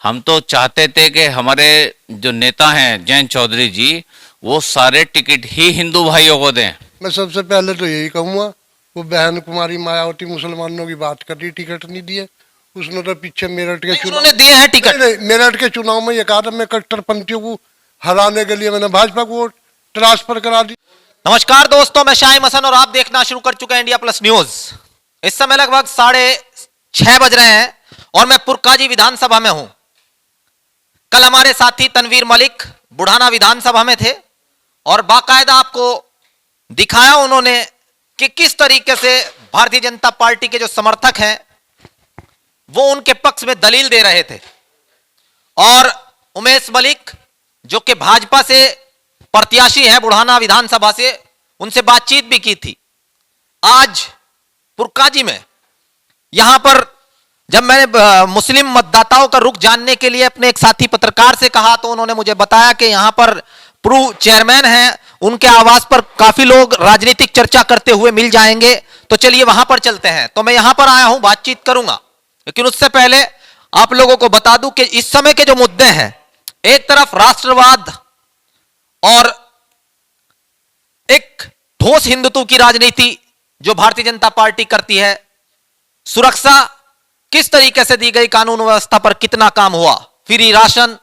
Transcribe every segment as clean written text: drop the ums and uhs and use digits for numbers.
हम तो चाहते थे कि हमारे जो नेता हैं जयंत चौधरी जी, वो सारे टिकट ही हिंदू भाइयों को दें। मैं सबसे पहले तो यही कहूँगा, वो बहन कुमारी मायावती मुसलमानों की बात कर रही, टिकट नहीं दिए। उसने तो पीछे मेरठ के नहीं, चुनाव, उन्होंने दिए हैं टिकट। नहीं नहीं, मेरठ के चुनाव में ये कहा था मैं कट्टरपंथियों को हराने के लिए मैंने भाजपा को वोट ट्रांसफर करा दी। नमस्कार दोस्तों, मैं शाहिम हसन और आप देखना शुरू कर चुके हैं इंडिया प्लस न्यूज। इस समय लगभग 6:30 बज रहे हैं और मैं पुरकाजी विधानसभा में हूं। कल हमारे साथी तनवीर मलिक बुढ़ाना विधानसभा में थे और बाकायदा आपको दिखाया उन्होंने कि किस तरीके से भारतीय जनता पार्टी के जो समर्थक हैं वो उनके पक्ष में दलील दे रहे थे। और उमेश मलिक जो कि भाजपा से प्रत्याशी हैं बुढ़ाना विधानसभा से, उनसे बातचीत भी की थी। आज पुरकाजी में यहां पर जब मैंने मुस्लिम मतदाताओं का रुख जानने के लिए अपने एक साथी पत्रकार से कहा तो उन्होंने मुझे बताया कि यहां पर पूर्व चेयरमैन हैं, उनके आवास पर काफी लोग राजनीतिक चर्चा करते हुए मिल जाएंगे। तो चलिए वहां पर चलते हैं। तो मैं यहां पर आया हूं, बातचीत करूंगा, लेकिन उससे पहले आप लोगों को बता दूं कि इस समय के जो मुद्दे हैं, एक तरफ राष्ट्रवाद और एक ठोस हिंदुत्व की राजनीति जो भारतीय जनता पार्टी करती है, सुरक्षा किस तरीके से दी गई, कानून व्यवस्था पर कितना काम हुआ, फ्री राशन।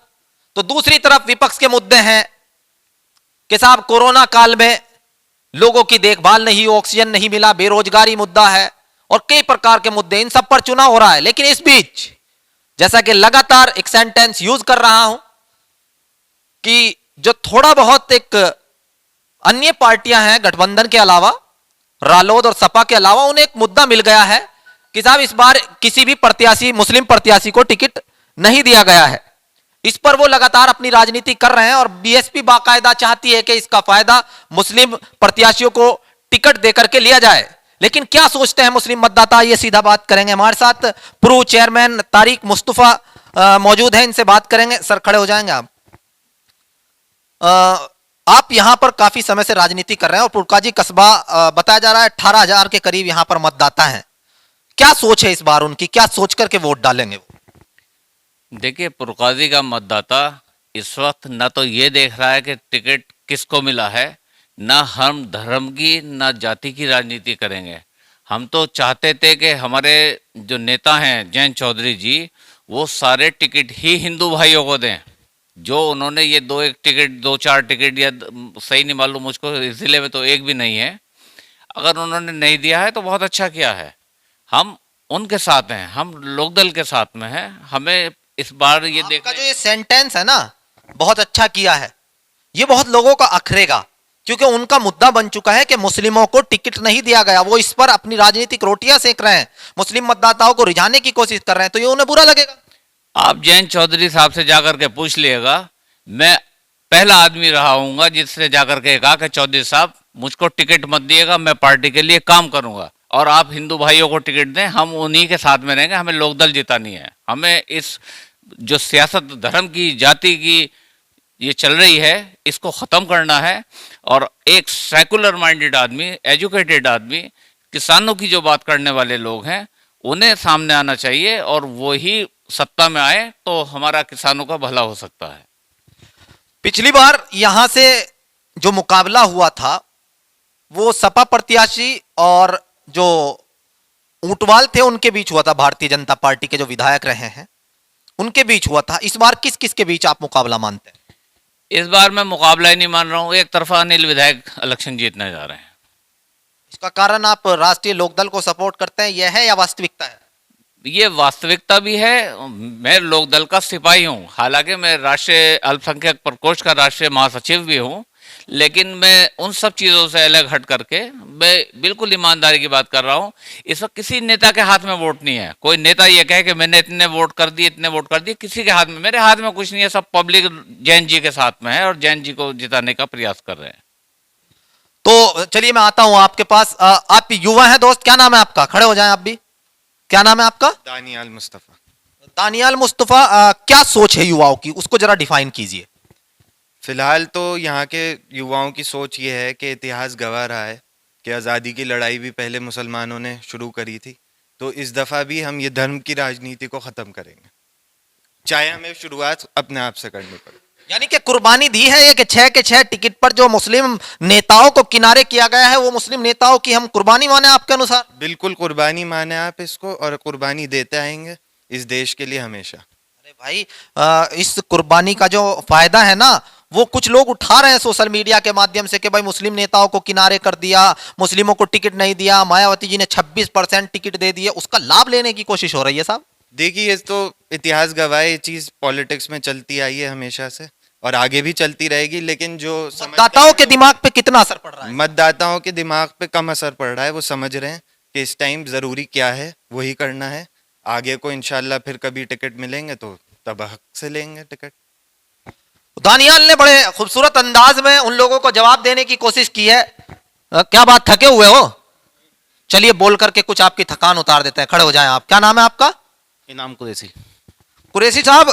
तो दूसरी तरफ विपक्ष के मुद्दे हैं कि साहब कोरोना काल में लोगों की देखभाल नहीं, ऑक्सीजन नहीं मिला, बेरोजगारी मुद्दा है और कई प्रकार के मुद्दे, इन सब पर चुनाव हो रहा है। लेकिन इस बीच जैसा कि लगातार एक सेंटेंस यूज कर रहा हूं कि जो थोड़ा बहुत एक अन्य पार्टियां हैं गठबंधन के अलावा, रालोद और सपा के अलावा, उन्हें एक मुद्दा मिल गया है कि साहब इस बार किसी भी प्रत्याशी, मुस्लिम प्रत्याशी को टिकट नहीं दिया गया है। इस पर वो लगातार अपनी राजनीति कर रहे हैं और बीएसपी बाकायदा चाहती है कि इसका फायदा मुस्लिम प्रत्याशियों को टिकट देकर के लिया जाए। लेकिन क्या सोचते हैं मुस्लिम मतदाता, ये सीधा बात करेंगे। हमारे साथ पूर्व चेयरमैन तारिक मुस्तफा मौजूद है, इनसे बात करेंगे। सर खड़े हो जाएंगे आप। आप यहां पर काफी समय से राजनीति कर रहे हैं और पुरकाजी कस्बा बताया जा रहा है 18,000 के करीब यहां पर मतदाता हैं। क्या सोच है इस बार उनकी, क्या सोच करके वोट डालेंगे वो? देखिए, पुरकाजी का मतदाता इस वक्त न तो ये देख रहा है कि टिकट किसको मिला है, ना हम धर्म की ना जाति की राजनीति करेंगे। हम तो चाहते थे कि हमारे जो नेता हैं जयंत चौधरी जी, वो सारे टिकट ही हिंदू भाइयों को दें। जो उन्होंने ये एक टिकट, 2-4 टिकट, या सही नहीं मालूम मुझको, इस जिले में तो एक भी नहीं है। अगर उन्होंने नहीं दिया है तो बहुत अच्छा किया है। हम उनके साथ हैं, हम लोकदल के साथ में हैं। हमें इस बार ये आपका जो ये सेंटेंस है ना, बहुत अच्छा किया है, ये बहुत लोगों का अखरेगा, क्योंकि उनका मुद्दा बन चुका है कि मुस्लिमों को टिकट नहीं दिया गया। वो इस पर अपनी राजनीतिक रोटियां सेक रहे हैं, मुस्लिम मतदाताओं को रिझाने की कोशिश कर रहे हैं, तो ये उन्हें बुरा लगेगा। आप जयंत चौधरी साहब से जाकर के पूछ लिएगा। मैं पहला आदमी रहा हूँगा जिससे जाकर के कहा कि चौधरी साहब मुझको टिकट मत दिएगा, मैं पार्टी के लिए काम करूँगा और आप हिंदू भाइयों को टिकट दें, हम उन्हीं के साथ में रहेंगे। हमें लोकदल जितानी है। हमें इस जो सियासत धर्म की, जाति की ये चल रही है, इसको ख़त्म करना है। और एक सेकुलर माइंडेड आदमी, एजुकेटेड आदमी, किसानों की जो बात करने वाले लोग हैं, उन्हें सामने आना चाहिए और वही सत्ता में आए तो हमारा किसानों का भला हो सकता है। पिछली बार यहां से जो मुकाबला हुआ था वो सपा प्रत्याशी और जो ऊंटवाल थे उनके बीच हुआ था, भारतीय जनता पार्टी के जो विधायक रहे हैं उनके बीच हुआ था। इस बार किस किस के बीच आप मुकाबला मानते हैं? इस बार मैं मुकाबला ही नहीं मान रहा हूँ, एक तरफा अनिल विधायक इलेक्शन जीतने जा रहे हैं। इसका कारण आप राष्ट्रीय लोकदल को सपोर्ट करते हैं, यह है या वास्तविकता है? ये वास्तविकता भी है। मैं लोकदल का सिपाही हूँ, हालांकि मैं राष्ट्रीय अल्पसंख्यक प्रकोष्ठ का राष्ट्रीय महासचिव भी हूँ, लेकिन मैं उन सब चीज़ों से अलग हट करके मैं बिल्कुल ईमानदारी की बात कर रहा हूँ। इस वक्त किसी नेता के हाथ में वोट नहीं है। कोई नेता ये कहे कि मैंने इतने वोट कर दिए, इतने वोट कर दिए, किसी के हाथ में, मेरे हाथ में कुछ नहीं है। सब पब्लिक जैन जी के साथ में है और जैन जी को जिताने का प्रयास कर रहे हैं। तो चलिए मैं आता हूं आपके पास। आप युवा हैं दोस्त, क्या नाम है आपका? खड़े हो जाएं आप भी। क्या नाम है आपका? दानियाल मुस्तफ़ा। दानियाल मुस्तफा, क्या सोच है युवाओं की, उसको जरा डिफाइन कीजिए। फिलहाल तो यहाँ के युवाओं की सोच ये है कि इतिहास गवाह रहा है कि आज़ादी की लड़ाई भी पहले मुसलमानों ने शुरू करी थी, तो इस दफ़ा भी हम ये धर्म की राजनीति को ख़त्म करेंगे। चाहे हमें शुरुआत अपने आप से करनी पड़े। यानी कि कुर्बानी दी है ये कि 6 के 6 टिकट पर जो मुस्लिम नेताओं को किनारे किया गया है वो मुस्लिम नेताओं की हम कुर्बानी माने आपके अनुसार? बिल्कुल कुर्बानी माने आप इसको, और कुर्बानी देते आएंगे इस देश के लिए हमेशा। अरे भाई, इस कुर्बानी का जो फायदा है ना वो कुछ लोग उठा रहे हैं सोशल मीडिया के माध्यम से कि भाई मुस्लिम नेताओं को किनारे कर दिया, मुस्लिमों को टिकट नहीं दिया, मायावती जी ने 26% टिकट दे दिए, उसका लाभ लेने की कोशिश हो रही है साहब। देखिए, ये तो इतिहास गवाह है, ये चीज पॉलिटिक्स में चलती आई है हमेशा से और आगे भी चलती रहेगी। लेकिन जो मतदाताओं के दिमाग पे कितना असर पड़ रहा है? मतदाताओं के दिमाग पे कम असर पड़ रहा है। वो समझ रहे हैं कि इस टाइम जरूरी क्या है, वही करना है। आगे को इंशाल्लाह फिर कभी टिकट मिलेंगे तो तब हक से लेंगे टिकट। दानियाल ने बड़े खूबसूरत अंदाज में उन लोगों को जवाब देने की कोशिश की है। क्या बात, थके हुए हो? चलिए बोल करके कुछ आपकी थकान उतार देते हैं, खड़े हो जाएं आप। क्या नाम है आपका? इनाम कुरैशी। कुरैशी साहब,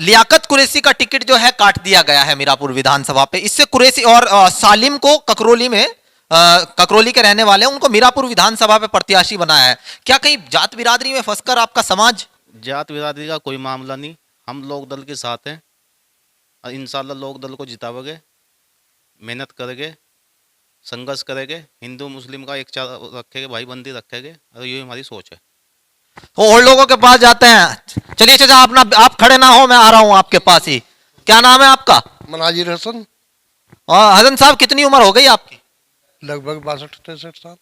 लियाकत कुरैशी का टिकट जो है काट दिया गया है मीरापुर विधानसभा पे। इससे कुरैशी और सालिम को ककरोली में, ककरोली के रहने वाले उनको मीरापुर विधानसभा पे प्रत्याशी बनाया है। क्या कहीं जात बिरादरी में फंसकर आपका समाज? जात बिरादरी का कोई मामला नहीं, हम लोक दल के साथ हैं और इंशाल्लाह लोक दल को जिताओगे, मेहनत करेंगे, संघर्ष करेंगे, हिंदू मुस्लिम का एक चार रखेंगे, भाईबंदी रखेंगे, और ये हमारी सोच है। तो और लोगों के पास जाते हैं। चलिए चाचा, आप खड़े ना हो, मैं आ रहा हूं आपके पास ही। क्या नाम है आपका? मनाजिर हसन। हसन साहब, कितनी उम्र हो गई आपकी? लगभग 62-63 साल।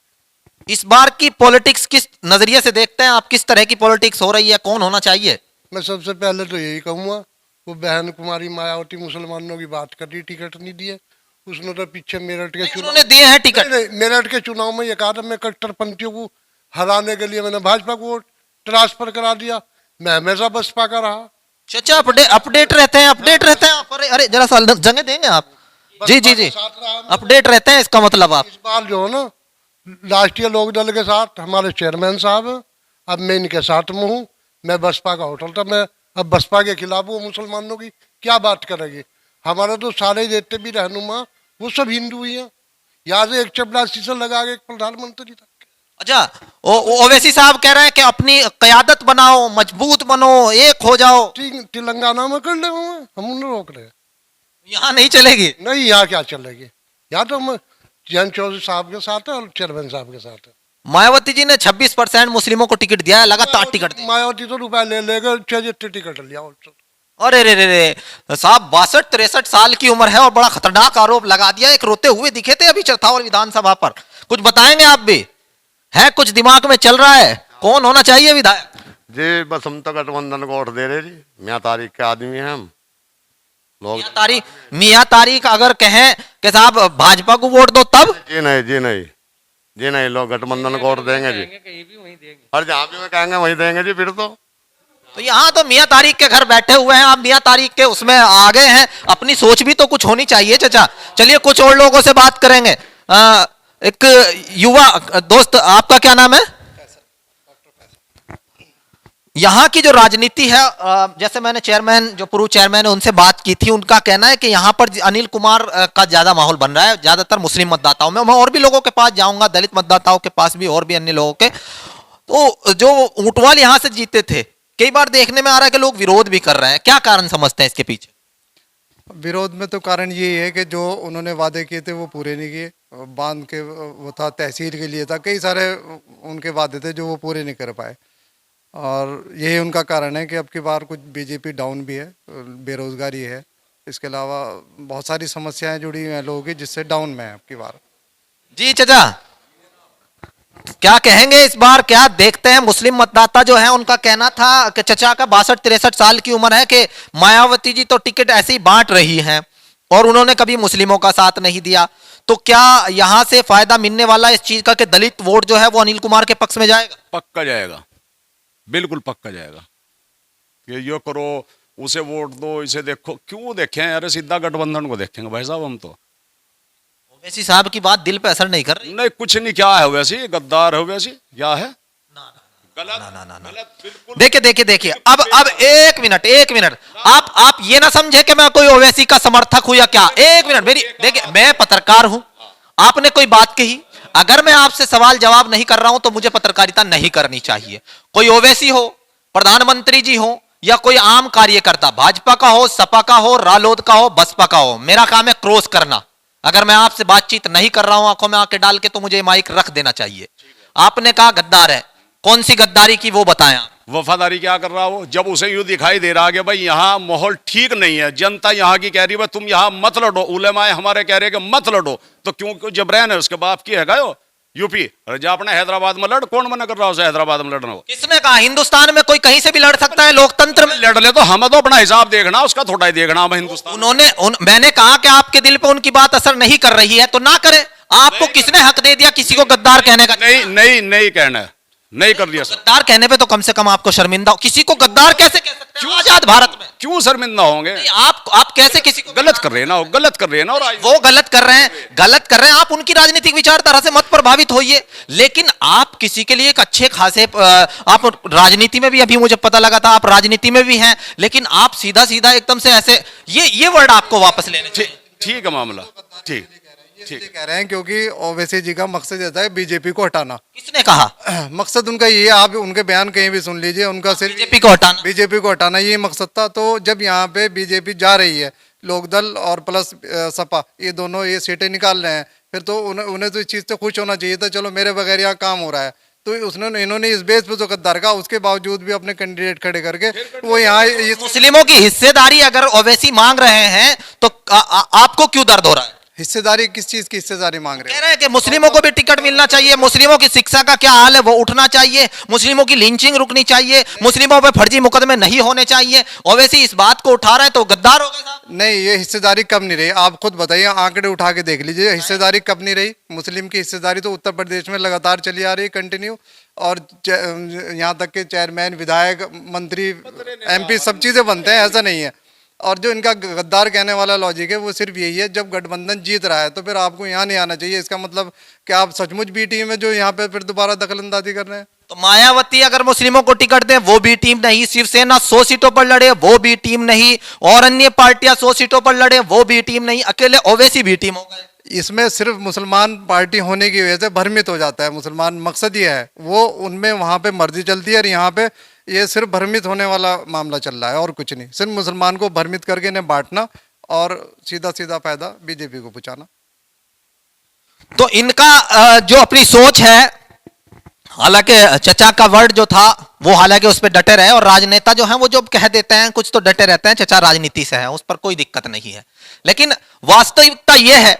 इस बार की पॉलिटिक्स किस नजरिए से देखते हैं आप? किस तरह की पॉलिटिक्स हो रही है, कौन होना चाहिए? मैं सबसे पहले तो यही कहूँगा, वो बहन कुमारी मायावती मुसलमानों की बात कर रही, टिकट नहीं दिए उसने। तो पीछे मेरठ के उन्होंने दिए हैं टिकट। नहीं, मेरठ के चुनाव में ये कहा था मैं कट्टरपंथियों को हराने के लिए मैंने भाजपा को वोट ट्रांसफर करा दिया। मैं हमेशा बसपा का रहा। चाचा अपडेट रहते हैं, अपडेट रहते हैं आप। अरे जरा सा जगह देंगे आप। जी जी जी, अपडेट रहते हैं, इसका मतलब आप। इस बार जो है ना, राष्ट्रीय लोक दल के साथ हमारे चेयरमैन साहब हैं, अब मैं इनके साथ में हूँ। मैं बसपा का होटल था, मैं अब बसपा के खिलाफ हूँ। मुसलमानों की क्या बात करेंगे? हमारे तो सारे जितने भी रहनुमा वो सब हिंदू ही हैं। यहाँ से एक चपरासी से लगा के एक प्रधानमंत्री तक। अच्छा, ओवैसी साहब कह रहे हैं कि अपनी क़यादत बनाओ, मजबूत बनो, एक हो जाओ। ठीक, तेलंगाना में कर ले, हम उन्हें रोक रहे हैं। यहाँ नहीं चलेगी? नहीं, यहाँ क्या चलेगी? यहाँ तो हम जैन चौधरी साहब के साथ है और चेयरमैन साहब के साथ है। मायावती जी ने 26% मुस्लिमों को टिकट दिया है, लगातार टिकट दिया। मायावती तो रुपया ले लेगा, 6 जितने टिकट लिया। अरे रे रे रे साहब, 62-63 साल की उम्र है और बड़ा खतरनाक आरोप लगा दिया। एक रोते हुए दिखे थे अभी चरथावल विधानसभा पर। कुछ बताएंगे आप भी? है कुछ दिमाग में चल रहा है, कौन होना चाहिए विधायक? जी बस हम तो गठबंधन को वोट दे रहे जी। मियाँ तारिक के आदमी हैं हम लोग। मियाँ तारिक अगर कहें कि साहब भाजपा को वोट दो तब? जी नहीं, जी नहीं, जी नहीं, लोग गठबंधन को वोट देंगे जी। और जहाँ भी मैं कहेंगे वहीं देंगे जी। फिर तो यहाँ तो मियाँ तारिक के घर बैठे हुए हैं, आप मियाँ तारिक के उसमें आ गए हैं। अपनी सोच भी तो कुछ होनी चाहिए चाचा। चलिए कुछ और लोगों से बात करेंगे। एक युवा दोस्त, आपका क्या नाम है? यहाँ की जो राजनीति है, जैसे मैंने चेयरमैन, जो पूर्व चेयरमैन है, उनसे बात की थी। उनका कहना है कि यहाँ पर अनिल कुमार का ज्यादा माहौल बन रहा है, ज्यादातर मुस्लिम मतदाताओं में। मैं और भी लोगों के पास जाऊंगा, दलित मतदाताओं के पास भी, और भी अन्य लोगों के। तो जो ऊंटवाल यहाँ से जीते थे, कई बार देखने में आ रहा है कि लोग विरोध भी कर रहे हैं। क्या कारण समझते हैं इसके पीछे? विरोध में तो कारण यही है कि जो उन्होंने वादे किए थे वो पूरे नहीं किए। बांध के वो था, तहसील के लिए था, कई सारे उनके वादे थे जो वो पूरे नहीं कर पाए। और यही उनका कारण है कि अब की बार कुछ बीजेपी डाउन भी है, बेरोजगारी है, इसके अलावा बहुत सारी समस्याएं जुड़ी हुई हैं लोगों की, जिससे डाउन में है अब की बार। जी चाचा, क्या कहेंगे इस बार? क्या देखते हैं? मुस्लिम मतदाता जो है उनका कहना था कि चचा का 62-63 साल की उम्र है कि मायावती जी तो टिकट ऐसे ही बांट रही हैं और उन्होंने कभी मुस्लिमों का साथ नहीं दिया। तो क्या यहां से फायदा मिलने वाला इस चीज का कि दलित वोट जो है वो अनिल कुमार के पक्ष में जाएगा? पक्का जाएगा, बिल्कुल पक्का जाएगा। ये करो, उसे वोट दो, इसे देखो, क्यों देखें? अरे सीधा गठबंधन को देखेंगे भाई साहब हम तो। ओवैसी साहब की बात दिल पे असर नहीं कर रही? नहीं, कुछ नहीं। क्या है वैसी? गद्दार है वैसी? क्या है? देखिए अब एक मिनट आप ये ना समझे कि मैं कोई ओवैसी का समर्थक हूं या क्या। एक मिनट, मेरी देखिए, मैं पत्रकार हूं, आपने कोई बात कही, अगर मैं आपसे सवाल जवाब नहीं कर रहा हूं तो मुझे पत्रकारिता नहीं करनी चाहिए। कोई ओवैसी हो, प्रधानमंत्री जी हो, या कोई आम कार्यकर्ता, भाजपा का हो, सपा का हो, रालोद का हो, बसपा का हो, मेरा काम है क्रॉस करना। अगर मैं आपसे बातचीत नहीं कर रहा हूं आंखों में आंखें डाल के, तो मुझे माइक रख देना चाहिए। आपने कहा गद्दार है, कौन सी गद्दारी की वो बताएं आप। वफादारी क्या कर रहा हो? जब उसे यूं दिखाई दे रहा है कि भाई यहाँ माहौल ठीक नहीं है, जनता यहाँ की कह रही है तुम यहाँ मत लड़ो, उलेमाए हमारे कह रहे हैं कि मत लड़ो, तो क्यों जबरैन है उसके बाप की है गयो यूपी? अरे जा अपने हैदराबाद में लड़, कौन मना कर रहा है उसे हैदराबाद में लड़ना? किसने कहा? हिंदुस्तान में कोई कहीं से भी लड़ सकता है, लोकतंत्र में। लड़ ले तो हमें तो अपना हिसाब देखना, उसका थोड़ा ही देखना हम हिंदुस्तान। मैंने कहा कि आपके दिल पे उनकी बात असर नहीं कर रही है तो ना करे। आपको किसने हक दे दिया किसी को गद्दार कहने का? नहीं कहना, नहीं कर दिया सर। गद्दार कहने पे तो कम से कम आपको शर्मिंदा हो। किसी को गद्दार कैसे कह सकते हैं आजाद भारत में? क्यों शर्मिंदा होंगे? आप कैसे किसी को गलत कर रहे हैं ना, गलत कर रहे हैं ना, और वो गलत कर रहे हैं, आप उनकी राजनीतिक विचारधारा से मत प्रभावित होइए। लेकिन आप किसी के लिए एक अच्छे खासे, आप राजनीति में भी, अभी मुझे पता लगा था आप राजनीति में भी हैं, लेकिन आप सीधा सीधा एकदम से ऐसे ये वर्ड आपको वापस लेने चाहिए। ठीक है मामला, ठीक इसलिए कह रहे हैं क्योंकि ओवैसी जी का मकसद रहता है बीजेपी को हटाना। किसने कहा? मकसद उनका ये है, आप उनके बयान कहीं भी सुन लीजिए, उनका सिर्फ बीजेपी को हटाना ये मकसद था। तो जब यहाँ पे बीजेपी जा रही है, लोकदल और प्लस सपा, ये दोनों ये सीटें निकाल रहे हैं, फिर तो उन्हें तो इस चीज़ से खुश होना चाहिए था, चलो मेरे बगैर यहाँ काम हो रहा है। तो इन्होंने इस बेस पे तो गद्दार कहा, उसके बावजूद भी अपने कैंडिडेट खड़े करके वो यहाँ मुस्लिमों की हिस्सेदारी अगर ओवैसी मांग रहे हैं तो आपको क्यों दर्द हो रहा है? हिस्सेदारी किस चीज की हिस्सेदारी मांग रहे कह रहे हैं कि मुस्लिमों को भी टिकट मिलना चाहिए, मुस्लिमों की शिक्षा का क्या हाल है वो उठना चाहिए, मुस्लिमों की लिंचिंग रुकनी चाहिए, मुस्लिमों पे फर्जी मुकदमे नहीं होने चाहिए। ओवैसी इस बात को उठा रहे हैं तो गद्दार हो गए साहब। नहीं, ये हिस्सेदारी कब नहीं रही? आप खुद बताइए, आंकड़े उठा के देख लीजिए, हिस्सेदारी कब नहीं रही? मुस्लिम की हिस्सेदारी तो उत्तर प्रदेश में लगातार चली आ रही है, कंटिन्यू। और यहाँ तक के चेयरमैन, विधायक, मंत्री, MP सब चीजें बनते हैं, ऐसा नहीं है। और जो इनका गद्दार कहने वाला लॉजिक है वो सिर्फ यही है, जब गठबंधन जीत रहा है तो फिर आपको यहाँ नहीं आना चाहिए। इसका मतलब कि आप सचमुच बी टीम है जो यहाँ पे फिर दोबारा दखलंदाजी कर रहे हैं। तो मायावती अगर मुस्लिमों को टिकट दे वो बी टीम नहीं, शिवसेना 100 सीटों पर लड़े वो बी टीम नहीं, और अन्य पार्टियां 100 सीटों पर लड़े वो बी टीम नहीं, अकेले ओवैसी बी टीम हो गए। इसमें सिर्फ मुसलमान पार्टी होने की वजह से भ्रमित हो जाता है मुसलमान। मकसद ये है, वो उनमें वहाँ पे मर्जी चलती है, और यहाँ पे ये सिर्फ भ्रमित होने वाला मामला चल रहा है और कुछ नहीं। सिर्फ मुसलमान को भ्रमित करके इन्हें बांटना और सीधा सीधा फायदा बीजेपी को पहुंचाना। तो इनका जो अपनी सोच है, हालांकि चचा का वर्ड जो था वो हालांकि उस पर डटे रहे, और राजनेता जो हैं वो जो कह देते हैं कुछ तो डटे रहते हैं, चचा राजनीति से है, उस पर कोई दिक्कत नहीं है। लेकिन वास्तविकता यह है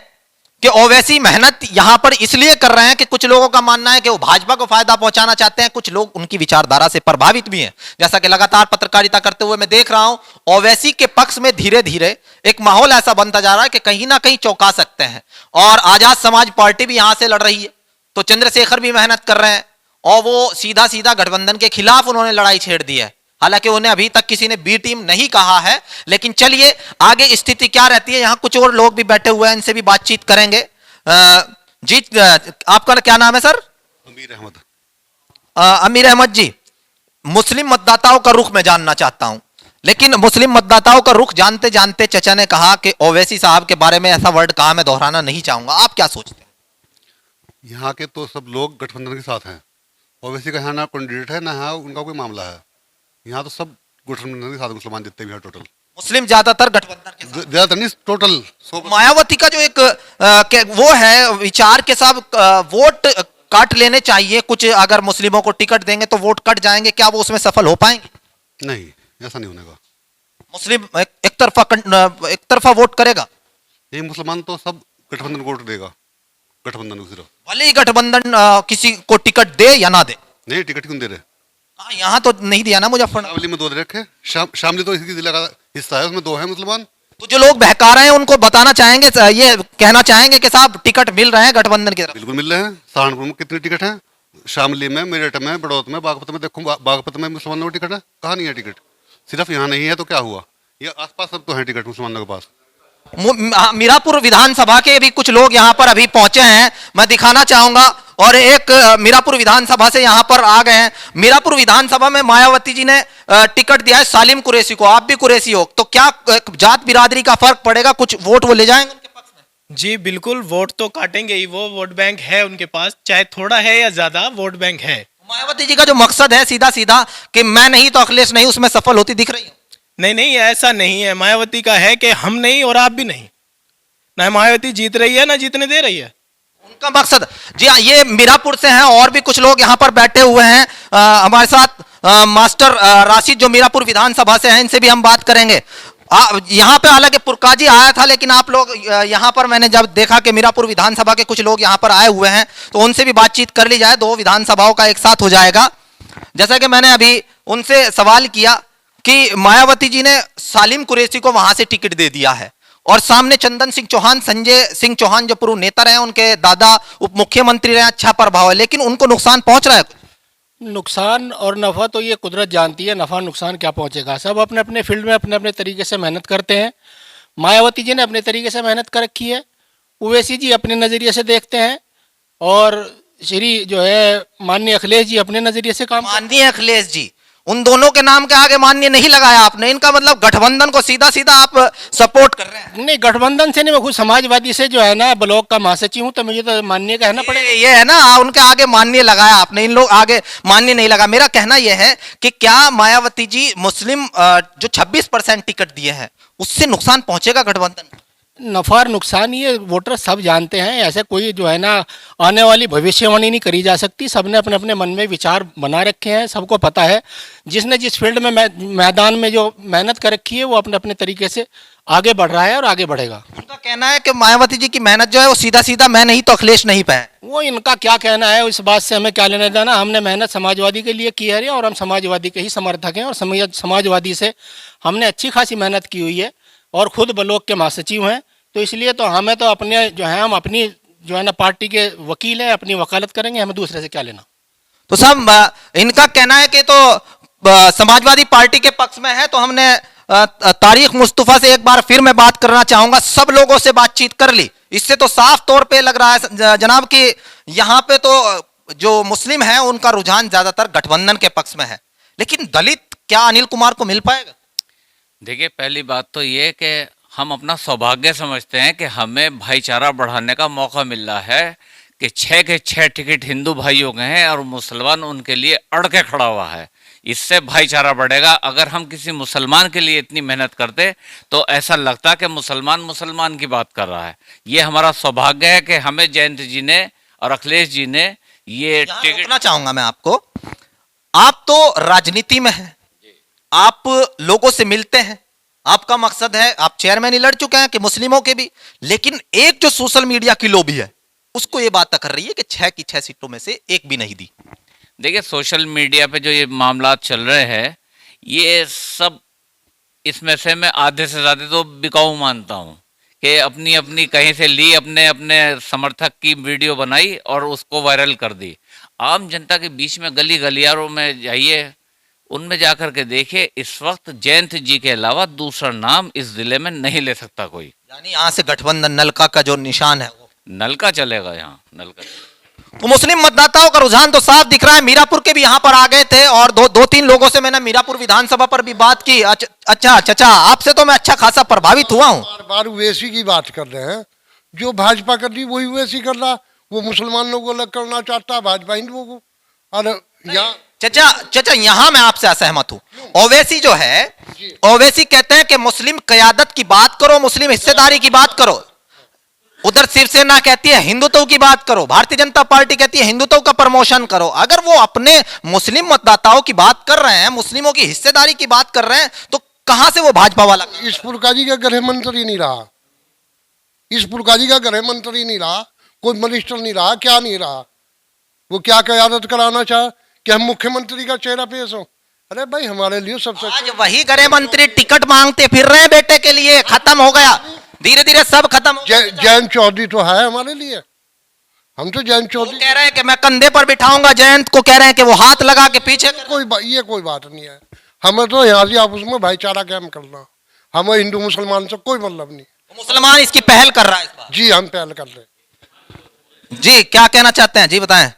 कि ओवैसी मेहनत यहां पर इसलिए कर रहे हैं कि कुछ लोगों का मानना है कि वो भाजपा को फायदा पहुंचाना चाहते हैं, कुछ लोग उनकी विचारधारा से प्रभावित भी हैं। जैसा कि लगातार पत्रकारिता करते हुए मैं देख रहा हूं, ओवैसी के पक्ष में धीरे धीरे एक माहौल ऐसा बनता जा रहा है कि कहीं ना कहीं चौंका सकते हैं। और आजाद समाज पार्टी भी यहां से लड़ रही है, तो चंद्रशेखर भी मेहनत कर रहे हैं, और वो सीधा सीधा गठबंधन के खिलाफ उन्होंने लड़ाई छेड़ दी है। हालांकि उन्हें अभी तक किसी ने बी टीम नहीं कहा है, लेकिन चलिए आगे स्थिति क्या रहती है। यहां कुछ और लोग भी बैठे हुए हैं, इनसे भी बातचीत करेंगे। जी, आपका क्या नाम है सर? अमीर अहमद। अमीर अहमद जी, मुस्लिम मतदाताओं का रुख मैं जानना चाहता हूं, लेकिन मुस्लिम मतदाताओं का रुख जानते जानते चचा ने कहा कि ओवैसी साहब के बारे में ऐसा वर्ड कहा, मैं दोहराना नहीं चाहूंगा, आप क्या सोचते हैं? यहाँ के तो सब लोग गठबंधन के साथ हैं। ओवैसी का यहाँ ना कैंडिडेट है, ना यहाँ उनका कोई मामला है। यहाँ तो सब गठबंधन के साथ, मुसलमान जितने भी हैं टोटल, मुस्लिम ज्यादातर गठबंधन के साथ, ज्यादातर नहीं, टोटल। मायावती का जो एक वो है विचार के साथ, वोट काट लेने चाहिए कुछ, अगर मुस्लिमों को टिकट देंगे तो वोट कट जाएंगे, क्या वो उसमें सफल हो पाएंगे? नहीं, ऐसा नहीं होने का। मुस्लिम एक तरफा वोट करेगा, ये मुसलमान तो सब गठबंधन को वोट देगा, गठबंधन को सिर्फ। भले ही गठबंधन किसी को टिकट दे या ना दे। नहीं, टिकट क्यों दे रहे? यहाँ तो नहीं दिया ना मुजफ्फरनगर। शामली में 2 दे रखे, शामली तो इसकी जिला का हिस्सा है, उसमें 2 है मुसलमान। तो जो लोग बहका रहे हैं उनको बताना चाहेंगे, ये कहना चाहेंगे कि साहब टिकट मिल रहे हैं गठबंधन की तरफ? बिल्कुल मिल रहे हैं। सहारनपुर में कितने टिकट हैं? शामली में, मेरठ में, बड़ौत में, बागपत में। देखो बागपत में मुसलमानों को टिकट है, कहाँ नहीं है टिकट? सिर्फ यहाँ नहीं है तो क्या हुआ? ये आसपास सब तो है टिकट मुसलमानों के पास। मीरापुर विधानसभा के भी कुछ लोग यहाँ पर अभी पहुंचे हैं, मैं दिखाना चाहूंगा। और एक मीरापुर विधानसभा से यहाँ पर आ गए हैं। मीरापुर विधानसभा में मायावती जी ने टिकट दिया है सालिम कुरैशी को, आप भी कुरैशी हो, तो क्या जात बिरादरी का फर्क पड़ेगा? कुछ वोट वो ले जाएंगे उनके पक्ष में? जी बिल्कुल, वोट तो काटेंगे ही, वो वोट बैंक है उनके पास, चाहे थोड़ा है या ज्यादा वोट बैंक है। मायावती जी का जो मकसद है सीधा सीधा कि मैं नहीं तो अखिलेश नहीं, उसमें सफल होती दिख रही है। नहीं नहीं, ऐसा नहीं है। मायावती का है कि हम नहीं और आप भी नहीं, ना मायावती जीत रही है ना जीतने दे रही है। उनका मकसद। जी हाँ, ये मीरापुर से हैं और भी कुछ लोग यहाँ पर बैठे हुए हैं हमारे साथ। मास्टर राशिद जो मीरापुर विधानसभा से हैं, इनसे भी हम बात करेंगे। यहाँ पे हालांकि पुरकाजी आया था, लेकिन आप लोग यहाँ पर मैंने जब देखा कि मीरापुर विधानसभा के कुछ लोग यहाँ पर आए हुए हैं, तो उनसे भी बातचीत कर ली जाए, दो विधानसभाओं का एक साथ हो जाएगा। जैसा कि मैंने अभी उनसे सवाल किया कि मायावती जी ने सालिम कुरैशी को वहां से टिकट दे दिया है और सामने चंदन सिंह चौहान, संजय सिंह चौहान जो पूर्व नेता रहे, उनके दादा उप मुख्यमंत्री रहे, अच्छा प्रभाव है, लेकिन उनको नुकसान पहुंच रहा है। नुकसान और नफ़ा तो ये कुदरत जानती है, नफ़ा नुकसान क्या पहुंचेगा। सब अपने अपने फील्ड में अपने अपने तरीके से मेहनत करते हैं। मायावती जी ने अपने तरीके से मेहनत कर रखी है, ओवैसी जी अपने नज़रिए से देखते हैं और श्री जो है माननीय अखिलेश जी अपने नज़रिए से काम। माननीय अखिलेश जी, उन दोनों के नाम के आगे माननीय नहीं लगाया आपने, इनका मतलब गठबंधन को सीधा सीधा आप सपोर्ट कर रहे हैं। नहीं, गठबंधन से नहीं, मैं खुद समाजवादी से जो है ना ब्लॉक का महासचिव हूँ, तो मुझे तो माननीय कहना पड़ेगा। ये है ना, उनके आगे माननीय लगाया आपने, इन लोग आगे माननीय नहीं लगा। मेरा कहना यह है कि क्या मायावती जी मुस्लिम जो 26% टिकट दिए हैं उससे नुकसान पहुंचेगा गठबंधन? नफ़ा और नुकसान ये वोटर सब जानते हैं, ऐसे कोई जो है ना आने वाली भविष्यवाणी नहीं करी जा सकती। सबने अपने अपने मन में विचार बना रखे हैं, सबको पता है। जिसने जिस फील्ड में मैदान में जो मेहनत कर रखी है, वो अपने अपने तरीके से आगे बढ़ रहा है और आगे बढ़ेगा। उनका कहना है कि मायावती जी की मेहनत जो है वो सीधा सीधा मैं नहीं तो अखिलेश नहीं पे है। वो इनका क्या कहना है, इस बात से हमें क्या लेना देना। हमने मेहनत समाजवादी के लिए की है और हम समाजवादी के ही समर्थक हैं और समाजवादी से हमने अच्छी खासी मेहनत की हुई है और खुद ब्लॉक के महासचिव हैं, तो इसलिए तो हमें तो अपने जो है हम अपनी जो है ना पार्टी के वकील हैं, अपनी वकालत करेंगे, हमें दूसरे से क्या लेना। तो सब इनका कहना है कि तो समाजवादी पार्टी के पक्ष में है, तो हमने तारिक मुस्तफा से एक बार फिर मैं बात करना चाहूंगा। सब लोगों से बातचीत कर ली, इससे तो साफ तौर पे लग रहा है जनाब कि यहाँ पे तो जो मुस्लिम है उनका रुझान ज्यादातर गठबंधन के पक्ष में है, लेकिन दलित क्या अनिल कुमार को मिल पाएगा? देखिए, पहली बात तो ये कि हम अपना सौभाग्य समझते हैं कि हमें भाईचारा बढ़ाने का मौका मिल रहा है कि 6 के 6 टिकट हिंदू भाइयों के हैं और मुसलमान उनके लिए अड़ के खड़ा हुआ है। इससे भाईचारा बढ़ेगा। अगर हम किसी मुसलमान के लिए इतनी मेहनत करते तो ऐसा लगता कि मुसलमान की बात कर रहा है। ये हमारा सौभाग्य है कि हमें जयंत जी ने और अखिलेश जी ने ये टिकट। रोकना चाहूंगा मैं आपको, आप तो राजनीति में हैं, आप लोगों से मिलते हैं, आपका मकसद है, आप चेयरमैन ही लड़ चुके हैं कि मुस्लिमों के भी, लेकिन एक जो सोशल मीडिया की लॉबी है उसको ये बात कर रही है कि 6 की 6 सीटों में से एक भी नहीं दी। देखिए, सोशल मीडिया पे जो ये मामला चल रहे हैं, ये सब इसमें से मैं आधे से ज़्यादा तो बिकाऊ मानता हूँ कि अपनी अपनी कहीं से ली, अपने अपने समर्थक की वीडियो बनाई और उसको वायरल कर दी। आम जनता के बीच में गली गलियारों में जाइए, उनमें जाकर के देखिए, इस वक्त जयंत जी के अलावा दूसरा नाम इस जिले में नहीं ले सकता कोई। यानी यहाँ से गठबंधन नलका का जो निशान है वो नलका चलेगा, यहाँ नलका। तो मुस्लिम मतदाताओं का रुझान तो साफ दिख रहा है। मीरापुर के भी यहाँ पर आ गए थे और दो तीन लोगों से मैंने मीरापुर विधानसभा पर भी बात की। अच्छा चाचा, आपसे तो मैं अच्छा खासा प्रभावित हुआ हूँ। बार बार ओवैसी की बात कर रहे हैं, जो भाजपा कर रही वही ओवैसी कर रहा। वो मुसलमानों को अलग करना चाहता है, भाजपा हिंदुओं को। और यहाँ चाचा यहाँ मैं आपसे असहमत हूँ। ओवैसी जो है, ओवैसी कहते हैं कि मुस्लिम क़यादत की बात करो, मुस्लिम हिस्सेदारी की बात करो। उधर शिवसेना कहती है हिंदुत्व की बात करो, भारतीय जनता पार्टी कहती है हिंदुत्व का प्रमोशन करो। अगर वो अपने मुस्लिम मतदाताओं की बात कर रहे हैं, मुस्लिमों की हिस्सेदारी की बात कर रहे हैं, तो कहां से वो भाजपा वाला? इस पुरकाजी का गृह मंत्री नहीं रहा, इस पुरकाजी का गृह मंत्री नहीं रहा, कोई मिनिस्टर नहीं रहा, क्या नहीं रहा। वो क्या क़यादत कराना चाहे कि हम मुख्यमंत्री का चेहरा पेश हो? अरे भाई, हमारे लिए सबसे आज वही गृह मंत्री टिकट मांगते फिर रहे हैं बेटे के लिए। खत्म हो गया, धीरे धीरे सब खत्म हो गया। जयंत चौधरी तो है हमारे लिए, हम तो जयंत चौधरी कह रहे हैं कि मैं कंधे पर बिठाऊंगा जयंत को, कह रहे हैं कि वो हाथ लगा के पीछे। ये कोई बात नहीं है। हमें तो यहाँ से आपस में भाईचारा कायम करना, हमें हिंदू मुसलमान से कोई मतलब नहीं। मुसलमान इसकी पहल कर रहा है इस बार। जी, हम पहल कर रहे हैं। जी, क्या कहना चाहते हैं? जी बताएं।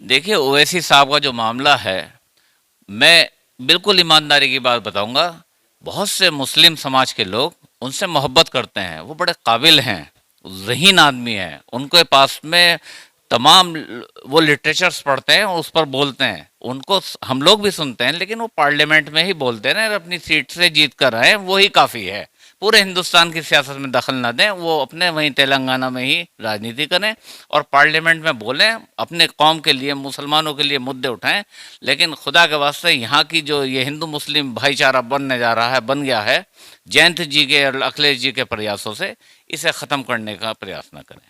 देखिए, ओवैसी साहब का जो मामला है, मैं बिल्कुल ईमानदारी की बात बताऊंगा। बहुत से मुस्लिम समाज के लोग उनसे मोहब्बत करते हैं, वो बड़े काबिल हैं, ज़हीन आदमी हैं, उनके पास में तमाम वो लिटरेचर्स पढ़ते हैं, उस पर बोलते हैं, उनको हम लोग भी सुनते हैं, लेकिन वो पार्लियामेंट में ही बोलते हैं, अपनी सीट से जीत कर आए, वही काफ़ी है। पूरे हिंदुस्तान की सियासत में दखल न दें, वो अपने वहीं तेलंगाना में ही राजनीति करें और पार्लियामेंट में बोलें, अपने कौम के लिए, मुसलमानों के लिए मुद्दे उठाएं। लेकिन खुदा के वास्ते यहाँ की जो ये हिंदू मुस्लिम भाईचारा बनने जा रहा है, बन गया है जयंत जी के और अखिलेश जी के प्रयासों से, इसे ख़त्म करने का प्रयास न करें।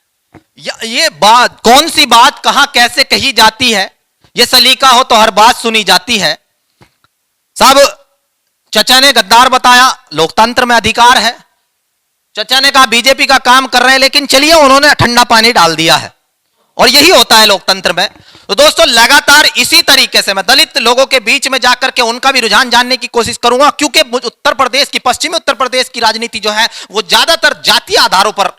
ये बात, कौन सी बात कहां कैसे कही जाती है, ये सलीका हो तो हर बात सुनी जाती है। साहब, चचा ने गद्दार बताया, लोकतंत्र में अधिकार है। चचा ने कहा बीजेपी का काम कर रहे हैं, लेकिन चलिए उन्होंने ठंडा पानी डाल दिया है, और यही होता है लोकतंत्र में। तो दोस्तों, लगातार इसी तरीके से मैं दलित लोगों के बीच में जाकर के उनका भी रुझान जानने की कोशिश करूंगा, क्योंकि उत्तर प्रदेश की, पश्चिमी उत्तर प्रदेश की राजनीति जो है वो ज्यादातर जातीय आधारों पर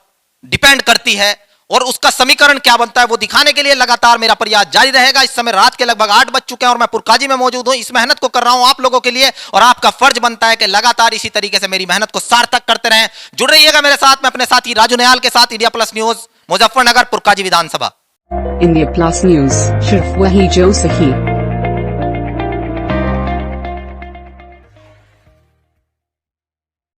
डिपेंड करती है, और उसका समीकरण क्या बनता है वो दिखाने के लिए लगातार मेरा प्रयास जारी रहेगा। इस समय रात के लगभग 8 बज चुके हैं और मैं पुरकाजी में मौजूद हूं। इस मेहनत को कर रहा हूं आप लोगों के लिए, और आपका फर्ज बनता है कि लगातार इसी तरीके से मेरी मेहनत को सार्थक करते रहें। जुड़ रहिएगा मेरे साथ में अपने साथी राजू नयाल के साथ। India plus news, Muzaffarnagar, Purkazi विधानसभा। इंडिया प्लस न्यूज, सिर्फ वही जो सही।